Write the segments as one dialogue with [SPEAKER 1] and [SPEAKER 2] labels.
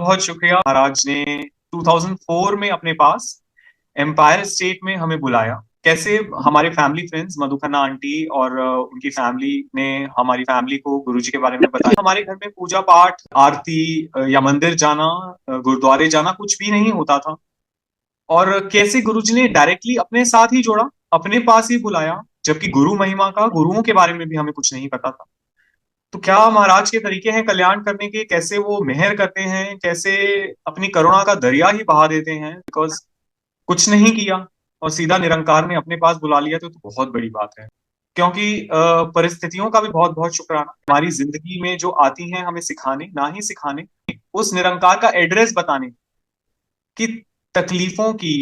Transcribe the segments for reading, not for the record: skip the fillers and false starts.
[SPEAKER 1] बहुत शुक्रिया। महाराज ने 2004 में अपने पास एम्पायर स्टेट में हमें बुलाया। कैसे हमारे फैमिली फ्रेंड्स मधुखन्ना आंटी और उनकी फैमिली ने हमारी फैमिली को गुरुजी के बारे में बताया। हमारे घर में पूजा पाठ, आरती या मंदिर जाना, गुरुद्वारे जाना कुछ भी नहीं होता था। और कैसे गुरुजी ने डायरेक्टली अपने साथ ही जोड़ा, अपने पास ही बुलाया, जबकि गुरु महिमा का, गुरुओं के बारे में भी हमें कुछ नहीं पता था। तो क्या महाराज के तरीके हैं कल्याण करने के? कैसे वो मेहर करते हैं, कैसे अपनी करुणा का दरिया ही बहा देते हैं, बिकॉज कुछ नहीं किया और सीधा निरंकार ने अपने पास बुला लिया, तो बहुत बड़ी बात है। क्योंकि परिस्थितियों का भी बहुत बहुत शुक्राना, हमारी जिंदगी में जो आती हैं हमें सिखाने, ना ही सिखाने, उस निरंकार का एड्रेस बताने की, तकलीफों की,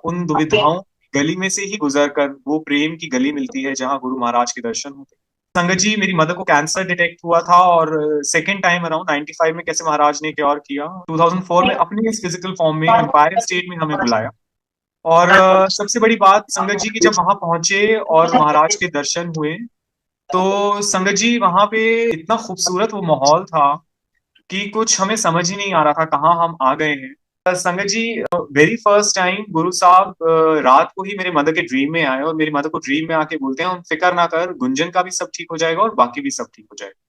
[SPEAKER 1] उन दुविधाओं की गली में से ही गुजर कर वो प्रेम की गली मिलती है जहां गुरु महाराज के दर्शन होते हैं। संगत जी, मेरी मदर को कैंसर डिटेक्ट हुआ था और सेकेंड टाइम अराउंड 95 में कैसे महाराज ने क्योर किया, 2004 में अपने इस फिजिकल फॉर्म में एम्पायर स्टेट में हमें बुलाया। और सबसे बड़ी बात संगत जी की, जब वहां पहुंचे और महाराज के दर्शन हुए, तो संगत जी वहां पे इतना खूबसूरत वो माहौल था कि कुछ हमें समझ ही नहीं आ रहा था कहाँ हम आ गए हैं। संगत जी, वेरी फर्स्ट टाइम गुरु साहब रात को ही मेरे मदर के ड्रीम में आए और मेरी मदर को ड्रीम में आके बोलते हैं, फिक्र ना कर, गुंजन का भी सब ठीक हो जाएगा और बाकी भी सब ठीक हो जाएगा।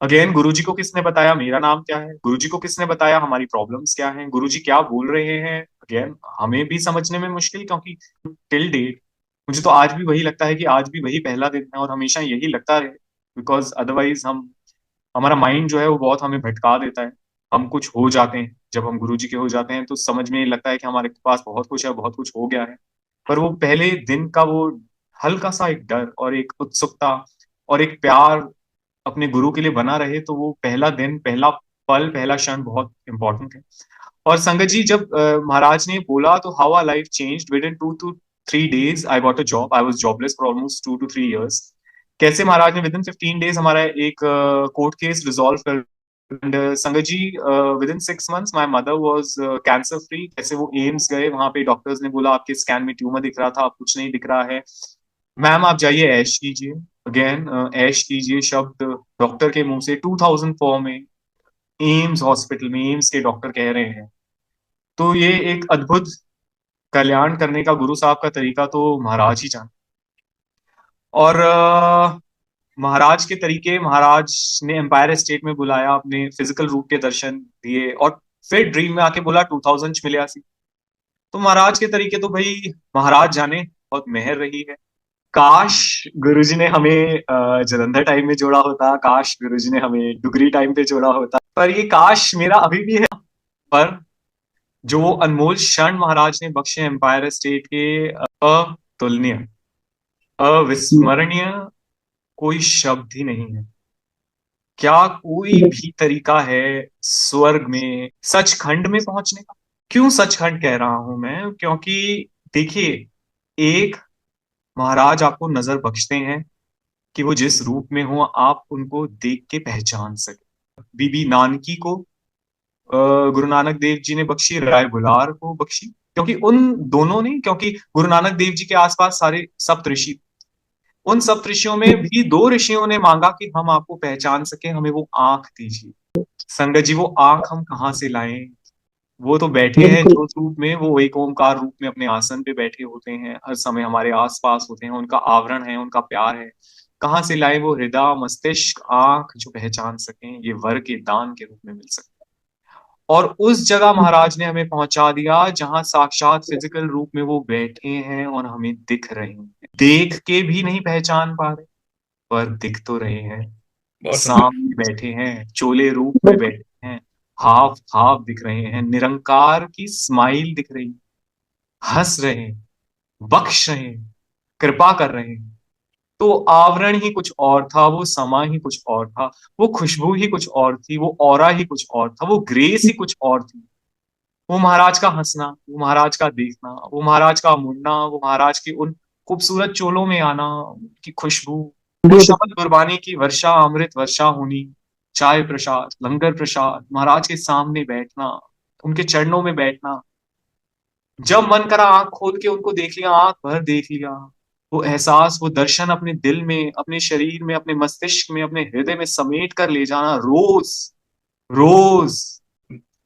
[SPEAKER 1] अगेन, गुरुजी को किसने बताया मेरा नाम क्या है? गुरुजी को किसने बताया हमारी प्रॉब्लम्स क्या हैं? गुरुजी क्या बोल रहे हैं? अगेन, हमें भी समझने में मुश्किल, क्योंकि टिल डेट मुझे तो आज भी वही लगता है कि आज भी वही पहला दिन है और हमेशा यही लगता रहे। बिकॉज अदरवाइज हम, हमारा माइंड जो है वो बहुत हमें भटका देता है। हम कुछ हो जाते हैं, जब हम गुरुजी के हो जाते हैं तो समझ में लगता है कि हमारे पास बहुत कुछ है, बहुत कुछ हो गया है। पर वो पहले दिन का वो हल्का सा एक डर और एक उत्सुकता और एक प्यार अपने गुरु के लिए बना रहे, तो वो पहला दिन, पहला पल, पहला क्षण बहुत इंपॉर्टेंट है। और संगत जी, जब महाराज ने बोला तो how our life changed within 2 to 3 days। I got a job, I was jobless for almost 2 to 3 years। कैसे महाराज ने विद इन 15 days हमारा एक कोर्ट केस रिजॉल्व कर, and Sangat ji within 6 months my mother was cancer free. कैसे वो AIIMS गए, वहां पे डॉक्टर्स ने बोला आपके स्कैन में ट्यूमर दिख रहा था, अब कुछ नहीं दिख रहा है, मैम आप जाइए ऐश कीजिए। अगेन, ऐश कीजिए शब्द डॉक्टर के मुंह से 2004 में एम्स हॉस्पिटल में, एम्स के डॉक्टर कह रहे हैं। तो ये एक अद्भुत कल्याण करने का गुरु साहब का तरीका तो महाराज ही जाने। और महाराज के तरीके, महाराज ने एम्पायर स्टेट में बुलाया, अपने फिजिकल रूप के दर्शन दिए और फिर ड्रीम में आके बोला 2086। तो महाराज के तरीके तो भाई महाराज जाने, बहुत मेहर रही है। काश गुरुजी ने हमें जलंधर टाइम में जोड़ा होता, काश गुरुजी ने हमें डुगरी टाइम पे जोड़ा होता, पर ये काश मेरा अभी भी है। पर जो वो अनमोल क्षण महाराज ने बख्शे एम्पायर स्टेट के, अतुलनीय, अविस्मरणीय, कोई शब्द ही नहीं है। क्या कोई भी तरीका है स्वर्ग में, सचखंड में पहुंचने का? क्यों सचखंड कह रहा हूं मैं? क्योंकि देखिए, एक महाराज आपको नजर बख्शते हैं कि वो जिस रूप में हो आप उनको देख के पहचान सके। बीबी नानकी को गुरु नानक देव जी ने बख्शी, राय बुलार को बख्शी, क्योंकि उन दोनों ने, क्योंकि गुरु नानक देव जी के आसपास सारे सप्त ऋषि, उन सप्त ऋषियों में भी 2 ऋषियों ने मांगा कि हम आपको पहचान सके, हमें वो आंख दीजिए। संगत जी, वो आंख हम कहाँ से लाएं? वो तो बैठे हैं
[SPEAKER 2] बिल्कुल।
[SPEAKER 1] ज्योत रूप में, वो एक ओमकार रूप में अपने आसन पे बैठे होते हैं, हर समय हमारे आसपास होते हैं, उनका आवरण है, उनका प्यार है। कहाँ से लाए वो हृदय, मस्तिष्क, आंख जो पहचान सकें, ये वर के दान के रूप में मिल सके। और उस जगह महाराज ने हमें पहुंचा दिया जहां साक्षात फिजिकल रूप में वो बैठे हैं और हमें दिख रहे हैं। देख के भी नहीं पहचान पा रहे, पर दिख तो रहे हैं।
[SPEAKER 2] बहुत
[SPEAKER 1] सामने बैठे हैं, चोले रूप में बैठे हैं, हाफ हाफ दिख रहे हैं, निरंकार की स्माइल दिख रही, हंस रहे हैं, बख्श रहे हैं, कृपा कर रहे हैं। तो आवरण ही कुछ और था, वो समा ही कुछ और था, वो खुशबू ही कुछ और थी, वो ऑरा ही कुछ और था, वो ग्रेस ही कुछ और थी। वो महाराज का हंसना, वो महाराज का देखना, वो महाराज का मुड़ना, वो महाराज के उन खूबसूरत चोलों में आना, उनकी खुशबू, वो शब्द गुरबानी की वर्षा, अमृत वर्षा होनी, चाय प्रसाद, लंगर प्रसाद, महाराज के सामने बैठना, उनके चरणों में बैठना, जब मन करा आंख खोल के उनको देख लिया, आंख भर देख लिया। वो एहसास, वो दर्शन अपने दिल में, अपने शरीर में, अपने मस्तिष्क में, अपने हृदय में समेट कर ले जाना, रोज रोज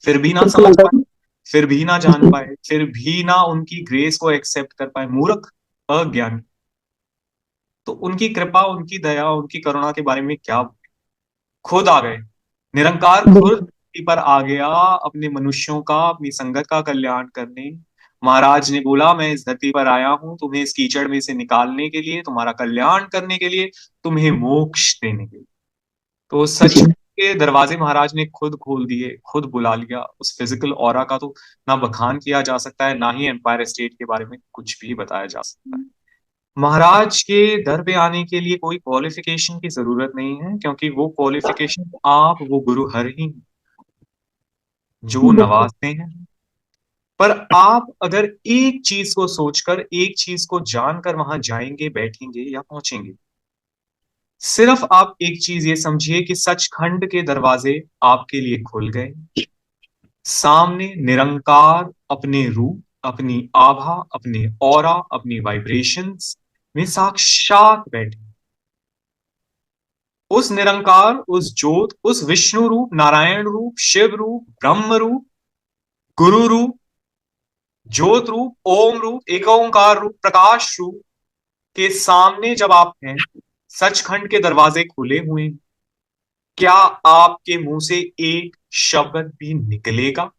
[SPEAKER 1] फिर भी ना
[SPEAKER 2] बिल्कुल
[SPEAKER 1] समझ
[SPEAKER 2] अंकल
[SPEAKER 1] पाए, फिर भी ना जान
[SPEAKER 2] जी।
[SPEAKER 1] पाए, फिर भी ना उनकी ग्रेस को एक्सेप्ट कर पाए, मूर्ख, अज्ञानी। तो उनकी कृपा, उनकी दया, उनकी करुणा के बारे में क्या, खुद आ गए, निरंकार खुद
[SPEAKER 2] बिल्कुल
[SPEAKER 1] धरती पर आ गया अपने मनुष्यों का, अपनी संगत का कल्याण करने। महाराज ने बोला, मैं इस धरती पर आया हूं तुम्हें इस कीचड़ में से निकालने के लिए, तुम्हारा कल्याण करने के लिए, तुम्हें मोक्ष देने के लिए। तो सच
[SPEAKER 2] जी।
[SPEAKER 1] के दरवाजे महाराज ने खुद खोल दिए, खुद बुला लिया। उस फिजिकल ऑरा का तो ना बखान किया जा सकता है, ना ही एम्पायर स्टेट के बारे में कुछ भी बताया जा सकता है। महाराज के दर पे आने के लिए कोई क्वालिफिकेशन की जरूरत नहीं है, क्योंकि वो क्वालिफिकेशन आप, वो गुरु हर ही हैं, जो
[SPEAKER 2] बिल्कुल
[SPEAKER 1] नवाजते हैं। पर आप अगर एक चीज को सोचकर, एक चीज को जानकर वहां जाएंगे, बैठेंगे या पहुंचेंगे, सिर्फ आप एक चीज ये समझिए कि सचखंड के दरवाजे आपके लिए खुल गए। सामने निरंकार अपने रूप, अपनी आभा, अपने ऑरा, अपनी वाइब्रेशंस में साक्षात बैठे। उस निरंकार, उस ज्योत, उस विष्णु रूप, नारायण रूप, शिव रूप, ब्रह्म रूप, गुरु रूप, ज्योत रूप, ओम रूप, एक ओंकार रूप, प्रकाश रूप के सामने जब आप हैं, सचखंड के दरवाजे खुले हुए हैं, क्या आपके मुंह से एक शब्द भी निकलेगा?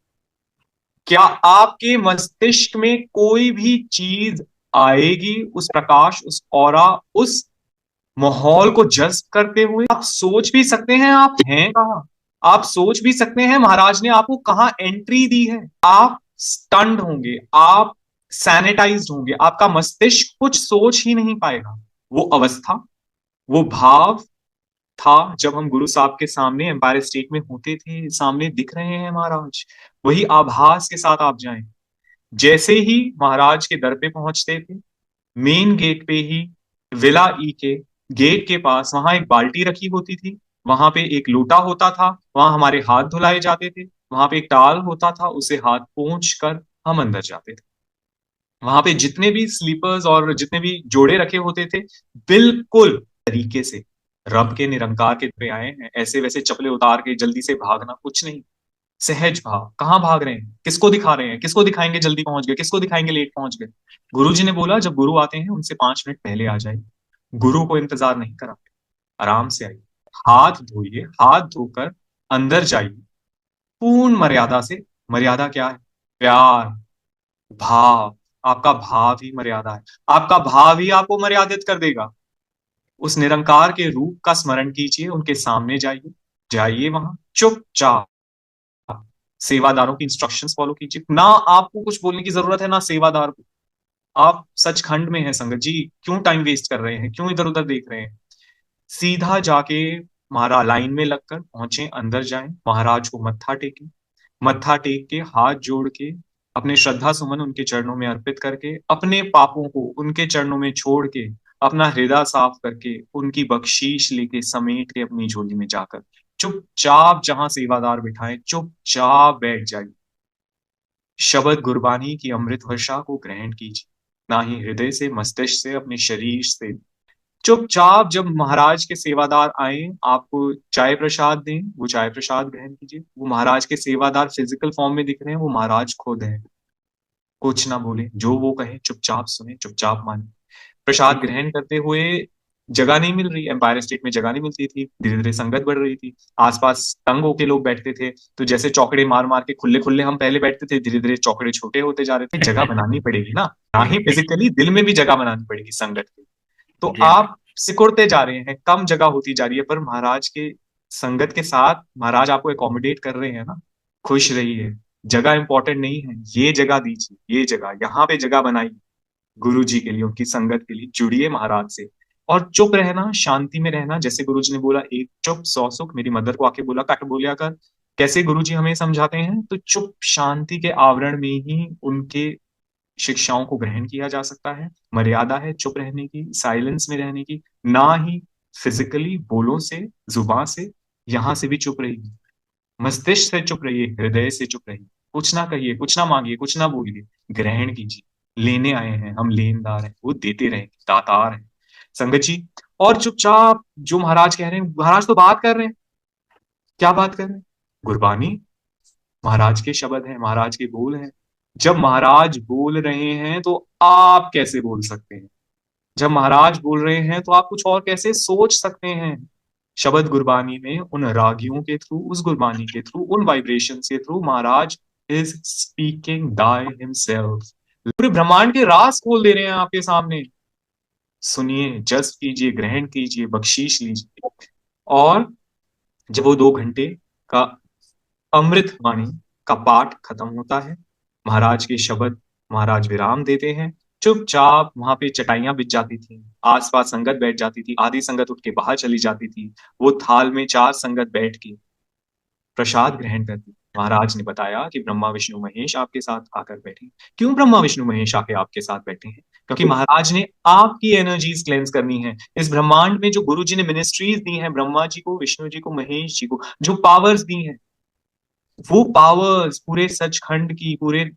[SPEAKER 1] क्या आपके मस्तिष्क में कोई भी चीज आएगी, उस प्रकाश, उस ऑरा, उस माहौल को जज्ब करते हुए? आप सोच भी सकते हैं आप हैं कहाँ, आप सोच भी सकते हैं महाराज ने आपको कहाँ एंट्री दी है। आप स्टंड होंगे, आप सैनिटाइज्ड होंगे, आपका मस्तिष्क कुछ सोच ही नहीं पाएगा। वो अवस्था, वो भाव था जब हम गुरु साहब के सामने एम्पायर स्टेट में होते थे, सामने दिख रहे हैं महाराज। वही आभास के साथ आप जाएं। जैसे ही महाराज के दर पे पहुंचते थे, मेन गेट पे ही, विला ई के गेट के पास, वहां एक बाल्टी रखी होती थी, वहां पे एक लोटा होता था, वहां हमारे हाथ धुलाए जाते थे, वहां पे एक टाल होता था, उसे हाथ पोंछ कर हम अंदर जाते थे। वहां पे जितने भी स्लीपर्स और जितने भी जोड़े रखे होते थे, बिल्कुल तरीके से रब के निरंकार के पे आए हैं, ऐसे वैसे चपले उतार के जल्दी से भागना कुछ नहीं। सहज भाव, कहाँ भाग रहे हैं, किसको दिखा रहे हैं, किसको दिखाएंगे जल्दी पहुंच गए, किसको दिखाएंगे लेट पहुंच गए? गुरु जी ने बोला, जब गुरु आते हैं उनसे 5 मिनट पहले आ जाइए, गुरु को इंतजार नहीं करा, आराम से आइए, हाथ धोइए, हाथ धोकर अंदर जाइए, पूर्ण मर्यादा से। मर्यादा क्या है? प्यार, भाव। आपका भाव ही मर्यादा है, आपका भाव ही आपको मर्यादित कर देगा। उस निरंकार के रूप का स्मरण कीजिए, उनके सामने जाइए, जाइए वहां चुपचाप, सेवादारों की इंस्ट्रक्शंस फॉलो कीजिए, ना आपको कुछ बोलने की जरूरत है ना सेवादार को। आप सचखंड में हैं संगत जी, क्यों टाइम वेस्ट कर रहे हैं, क्यों इधर उधर देख रहे हैं? सीधा जाके महाराज लाइन में लगकर पहुंचे, अंदर जाएं, महाराज को मत्था टेकें, मत्था टेक के हाथ जोड़ के अपने श्रद्धा सुमन उनके चरणों में अर्पित करके, अपने पापों को उनके चरणों में छोड़ के, अपना हृदय साफ करके, उनकी बख्शीश लेके समेट के अपनी झोली में जाकर चुपचाप जहां सेवादार बिठाए चुपचाप बैठ जाइए। शब्द गुरबानी की अमृत वर्षा को ग्रहण कीजिए, ना ही हृदय से, मस्तिष्क से, अपने शरीर से। चुपचाप जब महाराज के सेवादार आए, आपको चाय प्रसाद दें, वो चाय प्रसाद ग्रहण कीजिए। वो महाराज के सेवादार फिजिकल फॉर्म में दिख रहे हैं, वो महाराज खुद हैं। कुछ ना बोले, जो वो कहे चुपचाप सुने, चुपचाप माने। प्रसाद ग्रहण करते हुए जगह नहीं मिल रही, एम्पायर स्टेट में जगह नहीं मिलती थी, धीरे धीरे संगत बढ़ रही थी, आसपास तंग होके लोग बैठते थे। तो जैसे चौकड़े मार मार के खुले खुले हम पहले बैठते थे, धीरे धीरे चौकड़े छोटे होते जा रहे थे। जगह बनानी पड़ेगी ना ही फिजिकली, दिल में भी जगह बनानी पड़ेगी संगत की। तो
[SPEAKER 2] जी
[SPEAKER 1] आप सिकुड़ते जा रहे हैं, कम जगह होती जा रही है, पर महाराज के संगत के साथ महाराज आपको एकोमोडेट कर रहे हैं ना। खुश रहिए, जगह इंपॉर्टेंट नहीं है, ये जगह दीजिए, ये जगह, यहाँ पे जगह बनाइए गुरु जी के लिए, उनकी संगत के लिए, जुड़िए महाराज से। और चुप रहना, शांति में रहना, जैसे गुरु जी ने बोला, एक चुप सौ सुख। मेरी मदर को आके बोला, कट बोलिया कर। कैसे गुरु जी हमें समझाते हैं, तो चुप शांति के आवरण में ही उनके शिक्षाओं को ग्रहण किया जा सकता है। मर्यादा है चुप रहने की, साइलेंस में रहने की, ना ही फिजिकली बोलों से, जुबान से। यहां से भी चुप रहिए, मस्तिष्क से चुप रहिए, हृदय से चुप रहिए। कुछ ना कहिए, कुछ ना मांगिए, कुछ ना बोलिए, ग्रहण कीजिए। लेने आए हैं हम, लेनदार हैं, वो देते रहेंगे, दातार हैं संगत जी। और चुपचाप जो महाराज कह रहे हैं, महाराज तो बात कर रहे हैं, क्या बात कर रहे हैं? गुरबानी, महाराज के शब्द हैं, महाराज के बोल हैं। जब महाराज बोल रहे हैं तो आप कैसे बोल सकते हैं? जब महाराज बोल रहे हैं तो आप कुछ और कैसे सोच सकते हैं? शबद गुरबानी में उन रागियों के थ्रू, उस गुरबानी के थ्रू, उन वाइब्रेशन के through Maharaj is speaking Dai himself. पूरे ब्रह्मांड के राज खोल दे रहे हैं आपके सामने। सुनिए, जस्ट कीजिए, ग्रहण कीजिए, बख्शीश लीजिए। और जब वो 2 घंटे का अमृत वाणी का पाठ खत्म होता है, महाराज के शब्द, महाराज विराम देते हैं। चुपचाप वहां पे चटाइयां बिछ जाती थी, आसपास संगत बैठ जाती थी, आधी संगत उठ के बाहर चली जाती थी। वो थाल में 4 संगत बैठ के प्रसाद ग्रहण करती। महाराज ने बताया कि ब्रह्मा विष्णु महेश आपके साथ आकर बैठे। क्यों ब्रह्मा विष्णु महेश आके आपके साथ बैठे हैं? क्योंकि महाराज ने आपकी एनर्जीज क्लेंस करनी है। इस ब्रह्मांड में जो गुरु जी ने मिनिस्ट्रीज दी हैं, ब्रह्मा जी को, विष्णु जी को, महेश जी को, जो पावर्स दी हैं, वो पावर्स पूरे सचखंड की, पूरे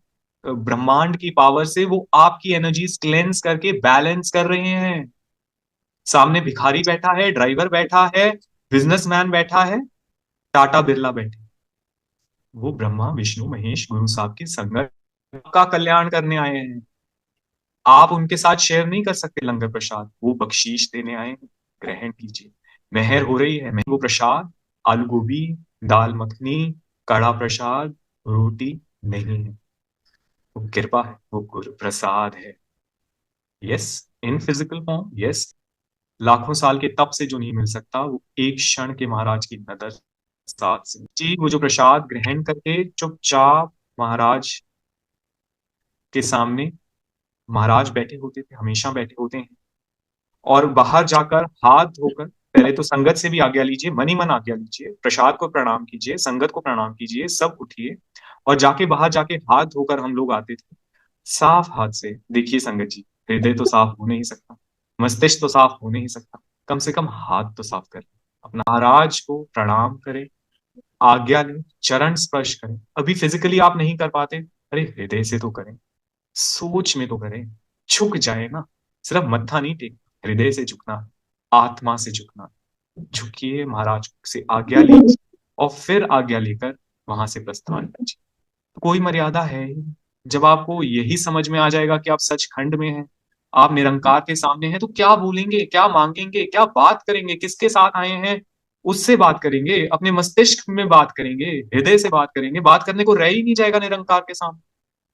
[SPEAKER 1] ब्रह्मांड की पावर से वो आपकी एनर्जीज क्लेंस करके बैलेंस कर रहे हैं। सामने भिखारी बैठा है, ड्राइवर बैठा है, बिजनेसमैन बैठा है, टाटा बिरला बैठे, वो ब्रह्मा विष्णु महेश गुरु साहब की संगत का कल्याण करने आए हैं। आप उनके साथ शेयर नहीं कर सकते लंगर प्रसाद, वो बख्शीश देने आए हैं। ग्रहण कीजिए, मेहर हो रही है। वो प्रसाद आलू गोभी, दाल मखनी, कड़ा प्रसाद, रोटी नहीं है, वो कृपा है, वो गुरु प्रसाद है। Yes, in physical form, yes. लाखों साल के तप से जो नहीं मिल सकता, वो एक क्षण के महाराज की नजर साथ से जी। वो जो प्रसाद ग्रहण करके चुपचाप महाराज के सामने, महाराज बैठे होते थे, हमेशा बैठे होते हैं। और बाहर जाकर हाथ धोकर, पहले तो संगत से भी आज्ञा लीजिए, मन ही मन आज्ञा लीजिए, प्रसाद को प्रणाम कीजिए, संगत को प्रणाम कीजिए, सब उठिए और जाके बाहर जाके हाथ धोकर हम लोग आते थे साफ हाथ से। देखिए संगत जी, हृदय तो साफ हो नहीं सकता, मस्तिष्क तो साफ हो नहीं सकता, कम से कम हाथ तो साफ करें। अपना महाराज को प्रणाम करें, आज्ञा लें, चरण स्पर्श करें। अभी फिजिकली आप नहीं कर पाते, अरे हृदय से तो करें, सोच में तो करें, झुक जाए ना। सिर्फ मत्था नहीं टेक, हृदय से झुकना, आत्मा से झुकना। झुकिए, महाराज से आज्ञा लीजिए और फिर आज्ञा लेकर वहां से प्रस्थान कीजिए। कोई मर्यादा है ही नहीं। जब आपको यही समझ में आ जाएगा कि आप सचखंड में हैं, आप निरंकार के सामने हैं, तो क्या बोलेंगे, क्या मांगेंगे, क्या बात करेंगे, किसके साथ आए हैं उससे बात करेंगे, अपने मस्तिष्क में बात करेंगे, हृदय से बात करेंगे। बात करने को रह ही नहीं जाएगा निरंकार के सामने।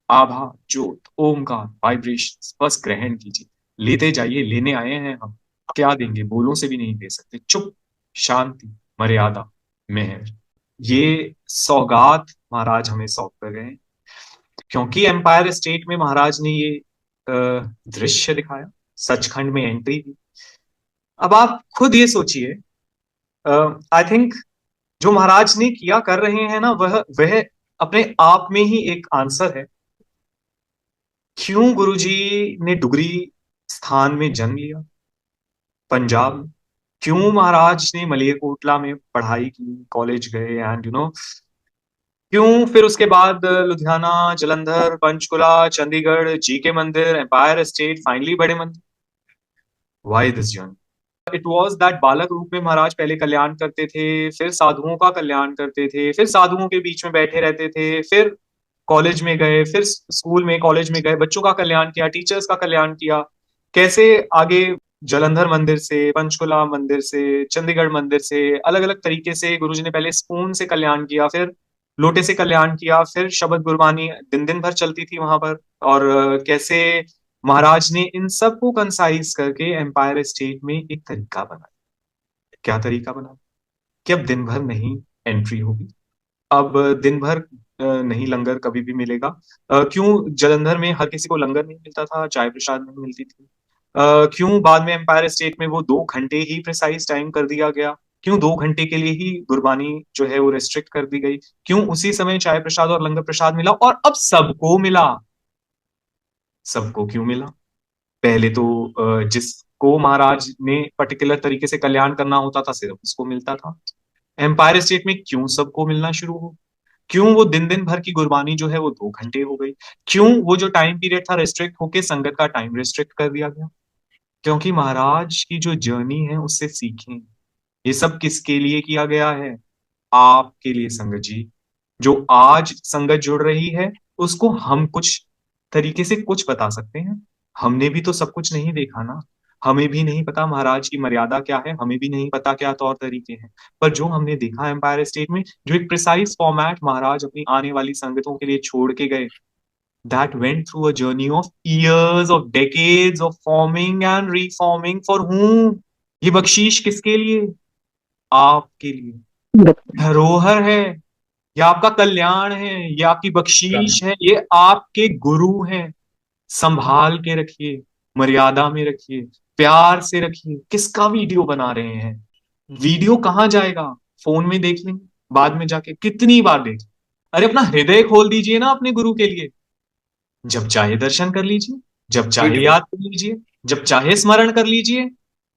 [SPEAKER 1] आभा, ज्योत, ओमकार, वाइब्रेशन, बस ग्रहण कीजिए, लेते जाइए। लेने आए हैं हम, क्या देंगे, बोलों से भी नहीं दे सकते। चुप, शांति, मर्यादा, मेहर, ये सौगात महाराज हमें सौंप कर गए हैं। क्योंकि एम्पायर स्टेट में महाराज ने ये दृश्य दिखाया, सचखंड में एंट्री दी। अब आप खुद ये सोचिए, आई थिंक जो महाराज ने किया कर रहे हैं ना, वह अपने आप में ही एक आंसर है। क्यों गुरुजी ने डुगरी स्थान में जन्म लिया, पंजाब में? क्यों महाराज ने मलेरकोटला में पढ़ाई की, कॉलेज गए, एंड क्यों फिर उसके बाद लुधियाना, जलंधर, पंचकुला, चंडीगढ़, जीके मंदिर, एम्पायर स्टेट, फाइनली बड़े मंदिर? Why this journey? It was that बालक रूप में महाराज पहले कल्याण करते थे, फिर साधुओं का कल्याण करते थे, फिर साधुओं के बीच में बैठे रहते थे, फिर कॉलेज में गए, फिर स्कूल में, कॉलेज में गए, बच्चों का कल्याण किया, टीचर्स का कल्याण किया। कैसे आगे जलंधर मंदिर से, पंचकुला मंदिर से, चंडीगढ़ मंदिर से, अलग अलग तरीके से गुरुजी ने पहले स्पून से कल्याण किया, फिर लोटे से कल्याण किया, फिर शब्द गुरबानी दिन दिन भर चलती थी वहां पर। और कैसे महाराज ने इन सबको कंसाइज करके एम्पायर स्टेट में एक तरीका बना। क्या तरीका बना? कि अब दिन भर नहीं एंट्री होगी, अब दिन भर नहीं लंगर कभी भी मिलेगा। क्यों जलंधर में हर किसी को लंगर नहीं मिलता था, चाय प्रसाद नहीं मिलती थी? क्यों बाद में एम्पायर स्टेट में वो 2 घंटे ही प्रिसाइज टाइम कर दिया गया? क्यों 2 घंटे के लिए ही गुरबानी जो है वो रेस्ट्रिक्ट कर दी गई? क्यों उसी समय चाय प्रसाद और लंगर प्रसाद मिला, और अब सबको मिला? सबको क्यों मिला? पहले तो जिसको महाराज ने पर्टिकुलर तरीके से कल्याण करना होता था, सिर्फ उसको मिलता था। एम्पायर स्टेट में क्यों सबको मिलना शुरू हो? क्यों वो दिन दिन भर की गुरबानी जो है वो 2 घंटे हो गई? क्यों वो जो टाइम पीरियड था रेस्ट्रिक्ट होके संगत का टाइम रेस्ट्रिक्ट कर दिया गया? क्योंकि महाराज की जो जर्नी है उससे सीखें। ये सब किसके लिए किया गया है? आपके लिए संगत जी। जो आज संगत जुड़ रही है उसको हम कुछ तरीके से कुछ बता सकते हैं। हमने भी तो सब कुछ नहीं देखा ना। हमें भी नहीं पता महाराज की मर्यादा क्या है, हमें भी नहीं पता क्या तौर तरीके हैं। पर जो हमने देखा एम्पायर स्टेट में, जो एक प्रिसाइज फॉर्मेट महाराज अपनी आने वाली संगतों के लिए छोड़ के गए, that went through a journey of years, of decades of forming and reforming, for whom? ये बख्शीश किसके लिए? आपके लिए। धरोहर है, ये आपका कल्याण है, ये आपकी बख्शीश है, ये आपके गुरु हैं। संभाल के रखिए, मर्यादा में रखिए, प्यार से रखिए। किसका वीडियो बना रहे हैं? वीडियो कहाँ जाएगा? फोन में देख लेंगे, बाद में जाके कितनी बार देख। अरे अपना हृदय खोल दीजिए ना अपने गुरु के लिए। जब चाहे दर्शन कर लीजिए, जब चाहे याद कर लीजिए, जब चाहे स्मरण कर लीजिए।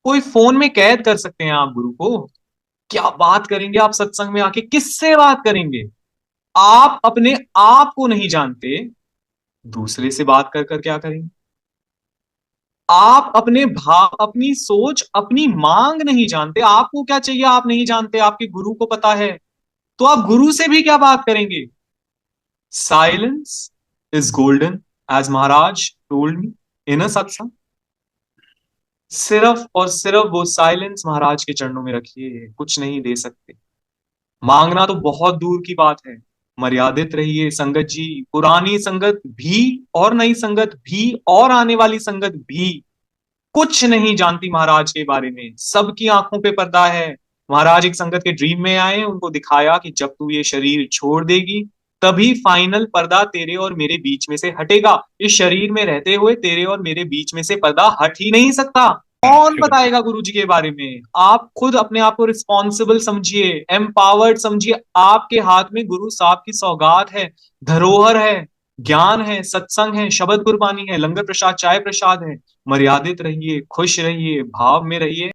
[SPEAKER 1] कोई फोन में कैद कर सकते हैं आप गुरु को? क्या बात करेंगे आप सत्संग में आके? किससे बात करेंगे? आप अपने आप को नहीं जानते, दूसरे से बात कर कर क्या करेंगे? आप अपने भाव, अपनी सोच, अपनी मांग नहीं जानते। आपको क्या चाहिए आप नहीं जानते, आपके गुरु को पता है। तो आप गुरु से भी क्या बात करेंगे? Silence is golden, as Maharaj told me in a satsang. सिर्फ और सिर्फ वो साइलेंस महाराज के चरणों में रखिए, कुछ नहीं दे सकते। मांगना तो बहुत दूर की बात है। मर्यादित रहिए संगत जी। पुरानी संगत भी और नई संगत भी और आने वाली संगत भी कुछ नहीं जानती महाराज के बारे में। सबकी आंखों पे पर्दा है। महाराज एक संगत के ड्रीम में आए, उनको दिखाया कि जब तू ये शरीर छोड़ देगी तभी फाइनल पर्दा तेरे और मेरे बीच में से हटेगा। इस शरीर में रहते हुए तेरे और मेरे बीच में से पर्दा हट ही नहीं सकता। कौन बताएगा गुरु जी के बारे में? आप खुद अपने आप को रिस्पॉन्सिबल समझिए, एम्पावर्ड समझिए। आपके हाथ में गुरु साहब की सौगात है, धरोहर है, ज्ञान है, सत्संग है, शबद गुरबानी है, लंगर प्रसाद, चाय प्रसाद है। मर्यादित रहिए, खुश रहिए, भाव में रहिए।